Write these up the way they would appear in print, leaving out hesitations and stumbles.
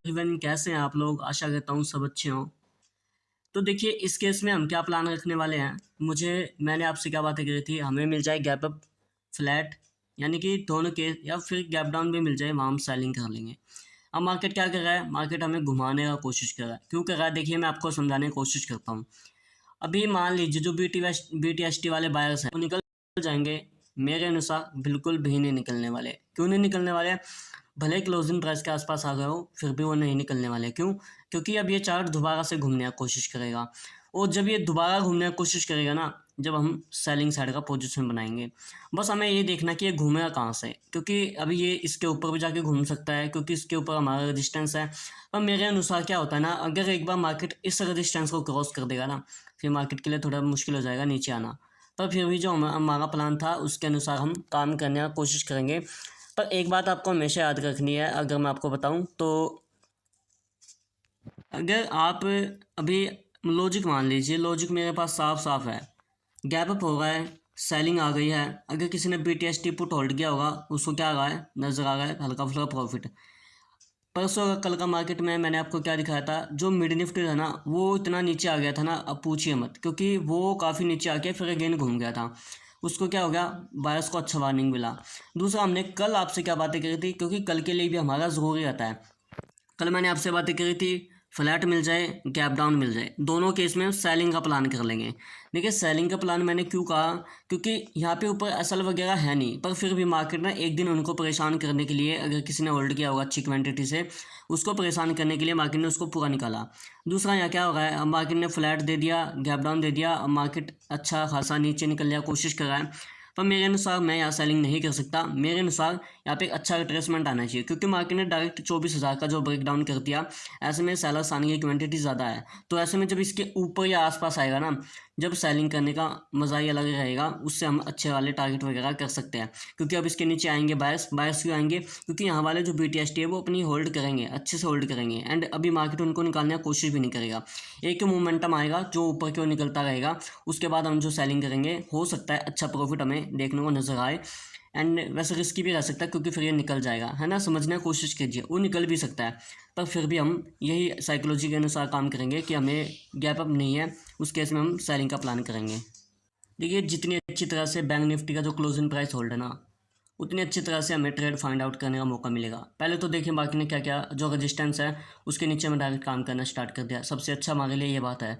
Even कैसे हैं आप लोग? आशा करता हूँ सब अच्छे हों। तो देखिए इस केस में हम क्या प्लान रखने वाले हैं, मैंने आपसे क्या बातें करी थी, हमें मिल जाए गैप अप, फ्लैट, यानी कि दोनों केस, या फिर गैप डाउन भी मिल जाए, वहाँ हम सेलिंग कर लेंगे। अब मार्केट क्या कर रहा है? मार्केट हमें घुमाने का कोशिश कर रहा है। क्यों कर रहा है? देखिए मैं आपको समझाने की कोशिश करता हूँ। अभी मान लीजिए जो BTST वाले बायर्स हैं वो निकल जाएंगे, मेरे अनुसार बिल्कुल भी नहीं निकलने वाले। क्यों नहीं निकलने वाले? भले क्लोजिंग प्राइस के आसपास आ गए हो फिर भी वो नहीं निकलने वाले। क्यों? क्योंकि अब ये चार्ट दोबारा से घूमने की कोशिश करेगा, और जब ये दोबारा घूमने की कोशिश करेगा ना, जब हम सेलिंग साइड का पोजीशन बनाएंगे, बस हमें ये देखना कि ये घूमेगा कहाँ से। क्योंकि अभी ये इसके ऊपर भी जाके घूम सकता है, क्योंकि इसके ऊपर हमारा रजिस्टेंस है। पर मेरे अनुसार क्या होता है ना, अगर एक बार मार्केट इस रजिस्टेंस को क्रॉस कर देगा ना, फिर मार्केट के लिए थोड़ा मुश्किल हो जाएगा नीचे आना। पर फिर भी जो हमारा प्लान था उसके अनुसार हम काम करने की कोशिश करेंगे। पर एक बात आपको हमेशा याद रखनी है, अगर मैं आपको बताऊं तो, अगर आप अभी लॉजिक मान लीजिए, लॉजिक मेरे पास साफ साफ है, गैप अप हो रहा है, सेलिंग आ गई है। अगर किसी ने BTST पुट होल्ड किया होगा उसको क्या आ रहा है, नजर आ रहा है हल्का फुल्का प्रॉफिट। परसों का कल का मार्केट में मैंने आपको क्या दिखाया था, जो मिड निफ्टी था ना वो इतना नीचे आ गया था ना, अब पूछिए मत, क्योंकि वो काफ़ी नीचे आके फिर अगेन घूम गया था। उसको क्या हो गया, बायर्स को अच्छा वार्निंग मिला। दूसरा, हमने कल आपसे क्या बातें करी थी, क्योंकि कल के लिए भी हमारा ज़रूरी रहता है। कल मैंने आपसे बातें करी थी, फ्लैट मिल जाए, गैप डाउन मिल जाए, दोनों केस में सेलिंग का प्लान कर लेंगे। देखिए सेलिंग का प्लान मैंने क्यों कहा, क्योंकि यहाँ पे ऊपर एसएल वगैरह है नहीं, पर फिर भी मार्केट ना एक दिन उनको परेशान करने के लिए, अगर किसी ने होल्ड किया होगा अच्छी क्वांटिटी से, उसको परेशान करने के लिए मार्केट ने उसको पूरा निकाला। दूसरा, यहाँ क्या हो रहा है, अब मार्केट ने फ्लैट दे दिया, गैप डाउन दे दिया, अब मार्केट अच्छा खासा नीचे निकलने की कोशिश कर रहा है। पर मेरे अनुसार मैं यहाँ सेलिंग नहीं कर सकता। मेरे अनुसार यहाँ पे एक अच्छा रिट्रेसमेंट आना चाहिए, क्योंकि मार्केट ने डायरेक्ट 24,000 का जो ब्रेकडाउन कर दिया, ऐसे में सेलर्स आने की क्वांटिटी ज़्यादा है। तो ऐसे में जब इसके ऊपर या आसपास आएगा ना, जब सेलिंग करने का मज़ा ही अलग रहेगा, उससे हम अच्छे वाले टारगेट वगैरह कर सकते हैं। क्योंकि अब इसके नीचे आएंगे बायर्स, बायर्स क्यों आएंगे? क्योंकि यहाँ वाले जो BTST है वो अपनी होल्ड करेंगे, अच्छे से होल्ड करेंगे, एंड अभी मार्केट उनको निकालने की कोशिश भी नहीं करेगा। एक मोमेंटम आएगा जो ऊपर की ओर निकलता रहेगा, उसके बाद हम जो सेलिंग करेंगे, हो सकता है अच्छा प्रॉफिट हमें देखने को नजर आए। एंड वैसे रिस्की भी रह सकता है, क्योंकि फिर ये निकल जाएगा, है ना, समझने की कोशिश कीजिए, वो निकल भी सकता है। पर फिर भी हम यही साइकोलॉजी के अनुसार काम करेंगे कि हमें गैप अप नहीं है, उस केस में हम सेलिंग का प्लान करेंगे। देखिए जितनी अच्छी तरह से बैंक निफ्टी का जो क्लोजिंग प्राइस होल्ड है ना, उतनी अच्छी तरह से हमें ट्रेड फाइंड आउट करने का मौका मिलेगा। पहले तो देखिए बाकी ने क्या क्या, जो रजिस्टेंस है उसके नीचे में डायरेक्ट काम करना स्टार्ट कर दिया, सबसे अच्छा हमारे लिए ये बात है।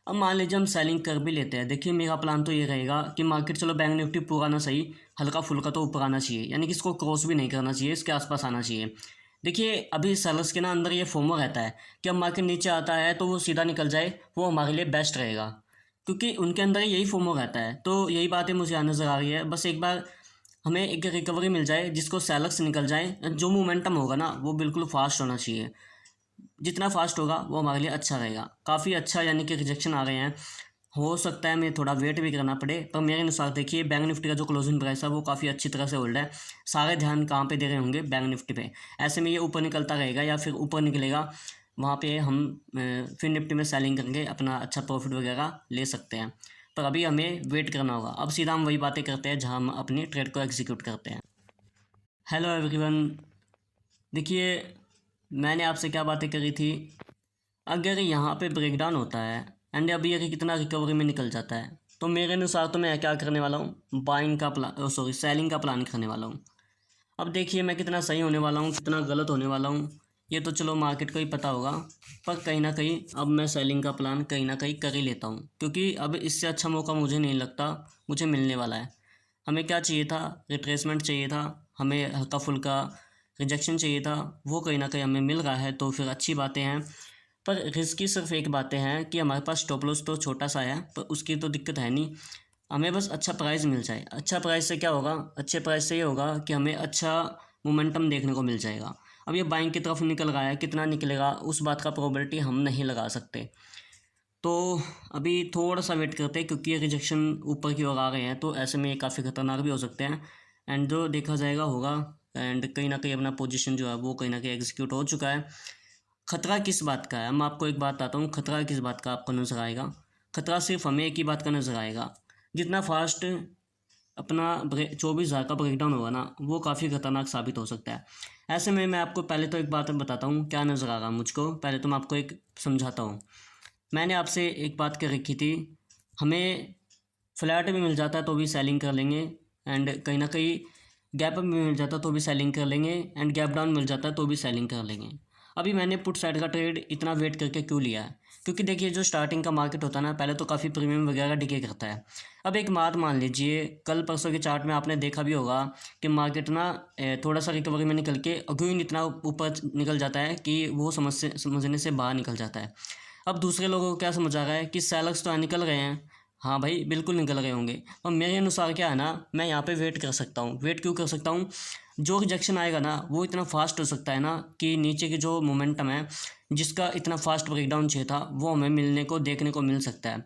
अब मान लीजिए हम सेलिंग कर भी लेते हैं, देखिए मेरा प्लान तो ये रहेगा कि मार्केट, चलो बैंक निफ्टी पूरा ना सही, हल्का फुल्का तो ऊपर आना चाहिए, यानी कि इसको क्रॉस भी नहीं करना चाहिए, इसके आसपास आना चाहिए। देखिए अभी सेलर्स के ना अंदर ये फोमो रहता है कि अब मार्केट नीचे आता है तो वो सीधा निकल जाए, वो हमारे लिए बेस्ट रहेगा, क्योंकि उनके अंदर यही फोमो रहता है। तो यही बातें मुझे यहाँ नज़र आ रही है, बस एक बार हमें एक रिकवरी मिल जाए जिसको सेलर्स निकल जाए, जो मोमेंटम होगा ना वो बिल्कुल फास्ट होना चाहिए। जितना फास्ट होगा वो हमारे लिए अच्छा रहेगा, काफ़ी अच्छा, यानी कि रिजेक्शन आ रहे हैं, हो सकता है हमें थोड़ा वेट भी करना पड़े। पर मेरे अनुसार देखिए बैंक निफ्टी का जो क्लोजिंग प्राइस है वो काफ़ी अच्छी तरह से होल्ड है। सारे ध्यान कहाँ पे दे रहे होंगे? बैंक निफ्टी पे। ऐसे में ये ऊपर निकलता रहेगा या फिर ऊपर निकलेगा, वहाँ पे हम फिर निफ्टी में सेलिंग करके अपना अच्छा प्रॉफिट वगैरह ले सकते हैं। पर अभी हमें वेट करना होगा। अब सीधा हम वही बातें करते हैं जहाँ हम अपनी ट्रेड को एग्जीक्यूट करते हैं। हेलो एवरीवन, देखिए मैंने आपसे क्या बातें करी थी, अगर यहाँ पे ब्रेकडाउन होता है एंड अभी अगर कितना रिकवरी में निकल जाता है, तो मेरे अनुसार तो मैं क्या करने वाला हूँ, बाइंग का प्लान, सॉरी सेलिंग का प्लान करने वाला हूँ। अब देखिए मैं कितना सही होने वाला हूँ, कितना गलत होने वाला हूँ, ये तो चलो मार्केट को ही पता होगा। पर कहीं ना कहीं अब मैं सेलिंग का प्लान कहीं ना कहीं कर ही लेता हूँ, क्योंकि अब इससे अच्छा मौका मुझे नहीं लगता मुझे मिलने वाला है। हमें क्या चाहिए था? रिट्रेसमेंट चाहिए था, हमें हल्का फुल्का रिजेक्शन चाहिए था, वो कहीं ना कहीं हमें मिल रहा है, तो फिर अच्छी बातें हैं। पर रिस्क की सिर्फ एक बातें हैं कि हमारे पास स्टॉप लॉस तो छोटा सा है, पर उसकी तो दिक्कत है नहीं, हमें बस अच्छा प्राइस मिल जाए। अच्छा प्राइस से क्या होगा? अच्छे प्राइस से ये होगा कि हमें अच्छा मोमेंटम देखने को मिल जाएगा। अब ये बाइंग की तरफ निकल रहा है, कितना निकलेगा उस बात का प्रोबेबिलिटी हम नहीं लगा सकते। तो अभी थोड़ा सा वेट करते हैं, क्योंकि ये रिजेक्शन ऊपर की ओर आ रहे हैं, तो ऐसे में ये काफ़ी खतरनाक भी हो सकते हैं। एंड जो देखा जाएगा होगा, एंड कहीं ना कहीं अपना पोजीशन जो है वो कहीं ना कहीं एग्जीक्यूट हो चुका है। खतरा किस बात का है? मैं आपको एक बात बताता हूँ, खतरा किस बात का आपको नजर आएगा। खतरा सिर्फ हमें एक ही बात का नजर आएगा, जितना फास्ट अपना 24,000 का ब्रेकडाउन होगा ना, वो काफ़ी ख़तरनाक साबित हो सकता है। ऐसे में मैं आपको पहले तो एक बात बताता हूँ क्या नज़र आ रहा मुझको, पहले तो मैं आपको एक समझाता हूँ। मैंने आपसे एक बात कर रखी थी, हमें फ्लैट भी मिल जाता है तो भी सेलिंग कर लेंगे, एंड कहीं ना कहीं गैप अप भी मिल जाता है तो भी सेलिंग कर लेंगे, एंड गैप डाउन मिल जाता है तो भी सेलिंग कर लेंगे। अभी मैंने पुट साइड का ट्रेड इतना वेट करके क्यों लिया है? क्योंकि देखिए जो स्टार्टिंग का मार्केट होता है ना, पहले तो काफ़ी प्रीमियम वगैरह डिके करता है। अब एक बात मान लीजिए, कल परसों के चार्ट में आपने देखा भी होगा कि मार्केट ना थोड़ा सा रिकवरी में निकल के अगेन इतना ऊपर निकल जाता है कि वो समझने से बाहर निकल जाता है। अब दूसरे लोगों को क्या समझ आ रहा है कि सेलर्स तो निकल गए हैं। हाँ भाई, बिल्कुल निकल गए होंगे, और मेरे अनुसार क्या है ना, मैं यहाँ पे वेट कर सकता हूँ। वेट क्यों कर सकता हूँ? जो रिजेक्शन आएगा ना वो इतना फास्ट हो सकता है ना कि नीचे की जो मोमेंटम है, जिसका इतना फास्ट ब्रेकडाउन चाहिए था, वो हमें मिलने को देखने को मिल सकता है।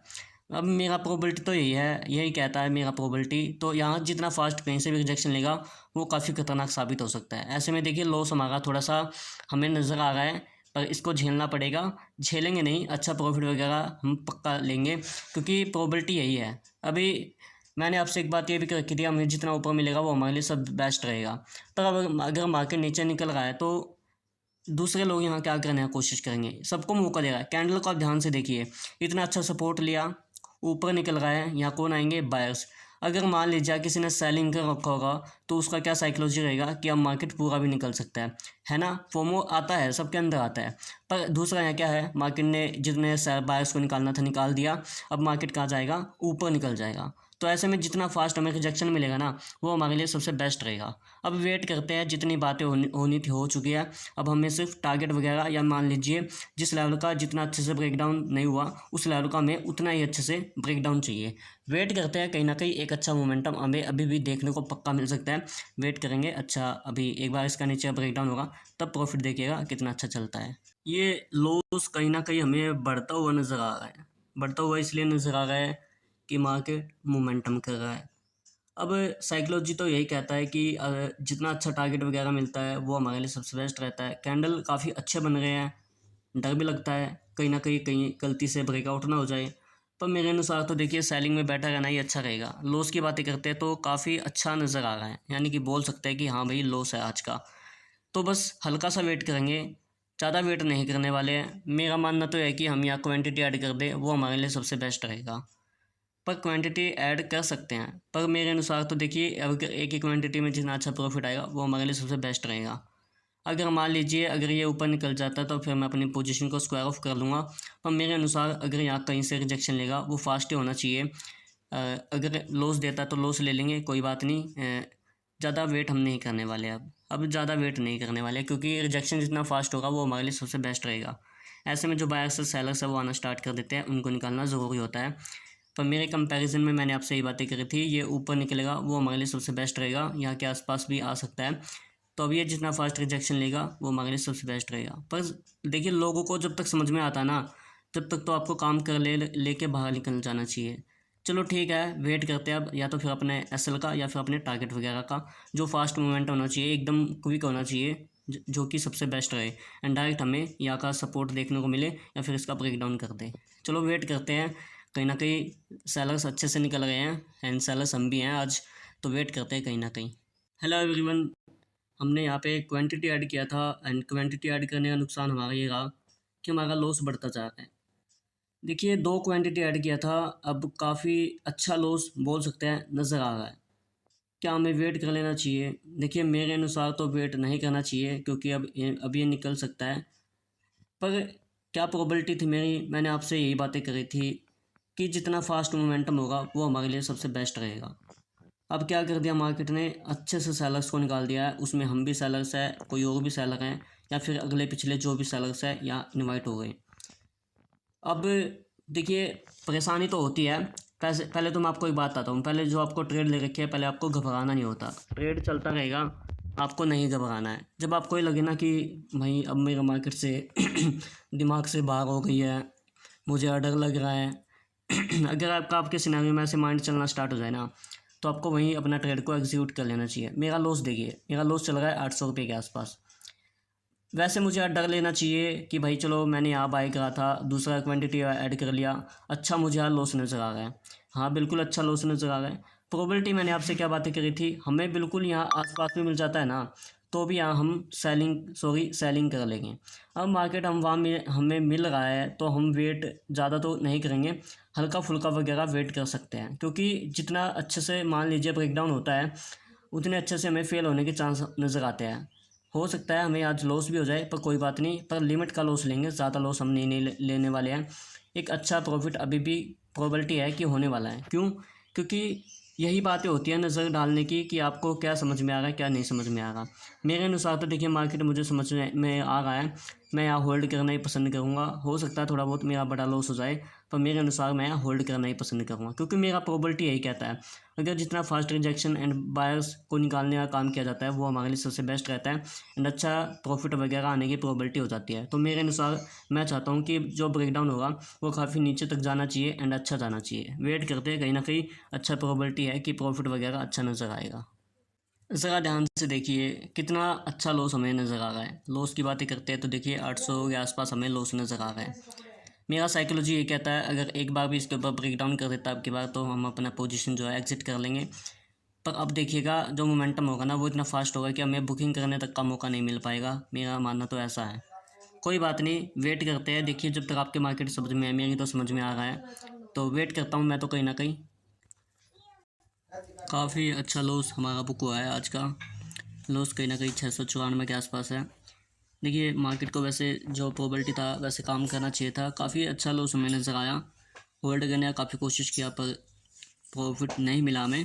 अब मेरा प्रोबेबिलिटी तो यही है, यही कहता है मेरा प्रोबेबिलिटी, तो यहाँ जितना फास्ट कहीं से भी रिजेक्शन लेगा वो काफ़ी खतरनाक साबित हो सकता है। ऐसे में देखिए लॉस हमारा थोड़ा सा हमें नज़र आ रहा है, पर इसको झेलना पड़ेगा। झेलेंगे नहीं, अच्छा प्रॉफिट वगैरह हम पक्का लेंगे, क्योंकि प्रोबेबिलिटी यही है। अभी मैंने आपसे एक बात ये भी रखी थी, हमें जितना ऊपर मिलेगा वो हमारे लिए सब बेस्ट रहेगा। पर अब अगर मार्केट नीचे निकल रहा है तो दूसरे लोग यहाँ क्या करने की कोशिश करेंगे? सबको मौका दे रहा है। कैंडल को आप ध्यान से देखिए, इतना अच्छा सपोर्ट लिया, ऊपर निकल रहा है, यहाँ कौन आएंगे? बायर्स। अगर मान लीजिए किसी ने सेलिंग कर रखा होगा तो उसका क्या साइकोलॉजी रहेगा कि अब मार्केट पूरा भी निकल सकता है ना? फोमो आता है, सबके अंदर आता है। पर दूसरा यहाँ क्या है, मार्केट ने जितने बायर्स को निकालना था निकाल दिया, अब मार्केट कहाँ जाएगा? ऊपर निकल जाएगा। तो ऐसे में जितना फास्ट हमें रिजेक्शन मिलेगा ना, वो हमारे लिए सबसे बेस्ट रहेगा। अब वेट करते हैं, जितनी बातें होनी थी हो चुकी है। अब हमें सिर्फ टारगेट वगैरह, या मान लीजिए जिस लेवल का जितना अच्छे से ब्रेकडाउन नहीं हुआ उस लेवल का हमें उतना ही अच्छे से ब्रेकडाउन चाहिए। वेट करते हैं, कहीं ना कहीं एक अच्छा मोमेंटम हमें अभी भी देखने को पक्का मिल सकता है। वेट करेंगे। अच्छा, अभी एक बार इसका नीचे ब्रेकडाउन होगा तब प्रॉफिट देखिएगा कितना अच्छा चलता है। ये लॉस कहीं ना कहीं हमें बढ़ता हुआ नज़र आ रहा है। बढ़ता हुआ इसलिए नज़र आ रहा है कि मार्केट मोमेंटम कर रहा है। अब साइकोलॉजी तो यही कहता है कि जितना अच्छा टारगेट वगैरह मिलता है वो हमारे लिए सबसे बेस्ट रहता है। कैंडल काफ़ी अच्छे बन रहे हैं, डर भी लगता है कहीं ना कहीं गलती से ब्रेकआउट ना हो जाए। पर मेरे अनुसार तो देखिए सेलिंग में बैठा रहना ही अच्छा रहेगा। लॉस की बातें करते हैं तो काफ़ी अच्छा नज़र आ रहा है, यानी कि बोल सकते हैं कि हाँ भाई लॉस है आज का। तो बस हल्का सा वेट करेंगे, ज़्यादा वेट नहीं करने वाले हैं। मेरा मानना तो है कि हम यहाँ क्वांटिटी ऐड कर दें, वो हमारे लिए सबसे बेस्ट रहेगा। पर क्वांटिटी ऐड कर सकते हैं, पर मेरे अनुसार तो देखिए अगर एक ही क्वांटिटी में जितना अच्छा प्रॉफिट आएगा वो हमारे लिए सबसे बेस्ट रहेगा। अगर मान लीजिए अगर ये ऊपर निकल जाता है तो फिर मैं अपनी पोजीशन को स्क्वायर ऑफ कर लूँगा। पर मेरे अनुसार अगर यहाँ कहीं से रिजेक्शन लेगा वो फास्ट ही होना चाहिए। अगर लॉस देता है तो लॉस ले लेंगे, कोई बात नहीं। ज़्यादा वेट हम नहीं करने वाले। अब ज़्यादा वेट नहीं करने वाले, क्योंकि रिजेक्शन जितना फास्ट होगा वो हमारे लिए सबसे बेस्ट रहेगा। ऐसे में जो बायर्स से सेलर्स है वो आना स्टार्ट कर देते हैं, उनको निकालना ज़रूरी होता है। पर मेरे कंपैरिजन में मैंने आपसे ये बातें करी थी, ये ऊपर निकलेगा वो हमारे लिए सबसे बेस्ट रहेगा, यहाँ के आसपास भी आ सकता है। तो अब ये जितना फास्ट रिजेक्शन लेगा वो हमारे लिए सबसे बेस्ट रहेगा। पर देखिए लोगों को जब तक समझ में आता ना, तब तक तो आपको काम कर लेके बाहर निकल जाना चाहिए। चलो ठीक है, वेट करते हैं अब, या तो फिर अपने एसएल का या फिर अपने टारगेट वगैरह का। जो फास्ट मूवमेंट होना चाहिए, एकदम क्विक होना चाहिए, जो कि सबसे बेस्ट रहे, एंड डायरेक्ट हमें यहाँ का सपोर्ट देखने को मिले या फिर इसका ब्रेकडाउन कर दे। चलो वेट करते हैं, कहीं ना कहीं सेलर्स अच्छे से निकल गए हैं, एंड सेलर्स हम भी हैं आज, तो वेट करते हैं कहीं ना कहीं। हेलो एवरीवन, हमने यहाँ पे क्वांटिटी ऐड किया था, एंड क्वांटिटी ऐड करने का नुकसान हमारा ये रहा कि हमारा लॉस बढ़ता जा रहा है। देखिए 2 क्वांटिटी ऐड किया था, अब काफ़ी अच्छा लॉस बोल सकते हैं नज़र आ रहा है। क्या हमें वेट कर लेना चाहिए? देखिए मेरे अनुसार तो वेट नहीं करना चाहिए, क्योंकि अब ये निकल सकता है। पर क्या प्रोबेबिलिटी थी मेरी, मैंने आपसे यही बातें करी थी कि जितना फास्ट मोमेंटम होगा वो हमारे लिए सबसे बेस्ट रहेगा। अब क्या कर दिया मार्केट ने, अच्छे से सेलर्स को निकाल दिया है, उसमें हम भी सेलर्स है, कोई और भी सेलर हैं, या फिर अगले पिछले जो भी सेलर्स है यहाँ इन्वाइट हो गए। अब देखिए परेशानी तो होती है। पहले तो मैं आपको एक बात बताता हूँ, पहले जो आपको ट्रेड ले रखी है पहले आपको घबराना नहीं होता, ट्रेड चलता रहेगा, आपको नहीं घबराना है। जब आपको ये लगे ना कि भाई अब मेरा मार्केट से दिमाग से बाहर हो गई है, मुझे डर लग रहा है अगर आपके सिनेरियो में ऐसे माइंड चलना स्टार्ट हो जाए ना, तो आपको वहीं अपना ट्रेड को एग्जीक्यूट कर लेना चाहिए। मेरा लॉस देखिए, मेरा लॉस चल रहा है 800 रुपये के आसपास। वैसे मुझे आज डर लेना चाहिए कि भाई चलो मैंने यहाँ बाई करा था, दूसरा क्वांटिटी ऐड कर लिया, अच्छा मुझे यहाँ लॉस नज़र आ रहा है। हाँ बिल्कुल अच्छा लॉस नज़र आ रहा है, प्रोबेबिलिटी मैंने आपसे क्या बातें करी थी, हमें बिल्कुल यहाँ आसपास में मिल जाता है ना, तो भी यहाँ हम सेलिंग कर लेंगे। अब मार्केट हमें मिल रहा है तो हम वेट ज़्यादा तो नहीं करेंगे, हल्का फुल्का वगैरह वेट कर सकते हैं, क्योंकि जितना अच्छे से मान लीजिए ब्रेकडाउन होता है उतने अच्छे से हमें फेल होने के चांस नज़र आते हैं। हो सकता है हमें आज लॉस भी हो जाए, पर कोई बात नहीं, पर लिमिट का लॉस लेंगे, ज़्यादा लॉस हम नहीं लेने वाले हैं। एक अच्छा प्रॉफिट अभी भी प्रोबेबिलिटी है कि होने वाला है। क्यों? क्योंकि यही बातें होती हैं नज़र डालने की कि आपको क्या समझ में आ रहा है, क्या नहीं समझ में आ रहा। मेरे अनुसार तो देखिए मार्केट मुझे समझ में आ रहा है, मैं यहाँ होल्ड करना ही पसंद करूँगा। हो सकता है थोड़ा बहुत मेरा बड़ा लॉस हो जाए, पर मेरे अनुसार मैं यहाँ होल्ड करना ही पसंद करूँगा, क्योंकि मेरा प्रोबेबिलिटी यही कहता है अगर जितना फास्ट रिजेक्शन एंड बायर्स को निकालने का काम किया जाता है वो हमारे लिए सबसे बेस्ट रहता है एंड अच्छा प्रॉफिट वगैरह आने की प्रोबेबिलिटी हो जाती है। तो मेरे अनुसार मैं चाहता हूँ कि जो ब्रेकडाउन होगा वो काफ़ी नीचे तक जाना चाहिए एंड अच्छा जाना चाहिए। वेट करते हैं, कहीं ना कहीं अच्छा प्रोबेबिलिटी है कि प्रॉफिट वगैरह अच्छा नज़र आएगा। ज़रा ध्यान से देखिए कितना अच्छा लॉस हमें नज़र आ रहा है। लॉस की बातें करते हैं तो देखिए 800 के आसपास हमें लॉस नज़र आ रहा है। मेरा साइकोलॉजी ये कहता है अगर एक बार भी इसके ऊपर ब्रेकडाउन कर देता है आपकी बार, तो हम अपना पोजीशन जो है एग्जिट कर लेंगे। पर अब देखिएगा जो मोमेंटम होगा ना वो इतना फास्ट होगा कि हमें बुकिंग करने तक का मौका नहीं मिल पाएगा। मेरा मानना तो ऐसा है। कोई बात नहीं, वेट करते हैं। देखिए जब तक आपके मार्केट समझ में है, मेरी तो समझ में आ रहा है, तो वेट करता हूँ मैं तो कहीं ना कहीं। काफ़ी अच्छा लॉस हमारा बुक हुआ है आज का। लॉस कहीं ना कहीं 694 के आसपास है। देखिए मार्केट को वैसे जो प्रोबेबिलिटी था वैसे काम करना चाहिए था। काफ़ी अच्छा लॉस हमें नज़र आया। होल्ड करने का काफ़ी कोशिश किया पर प्रॉफिट नहीं मिला हमें।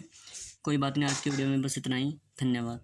कोई बात नहीं, आज की वीडियो में बस इतना ही। धन्यवाद।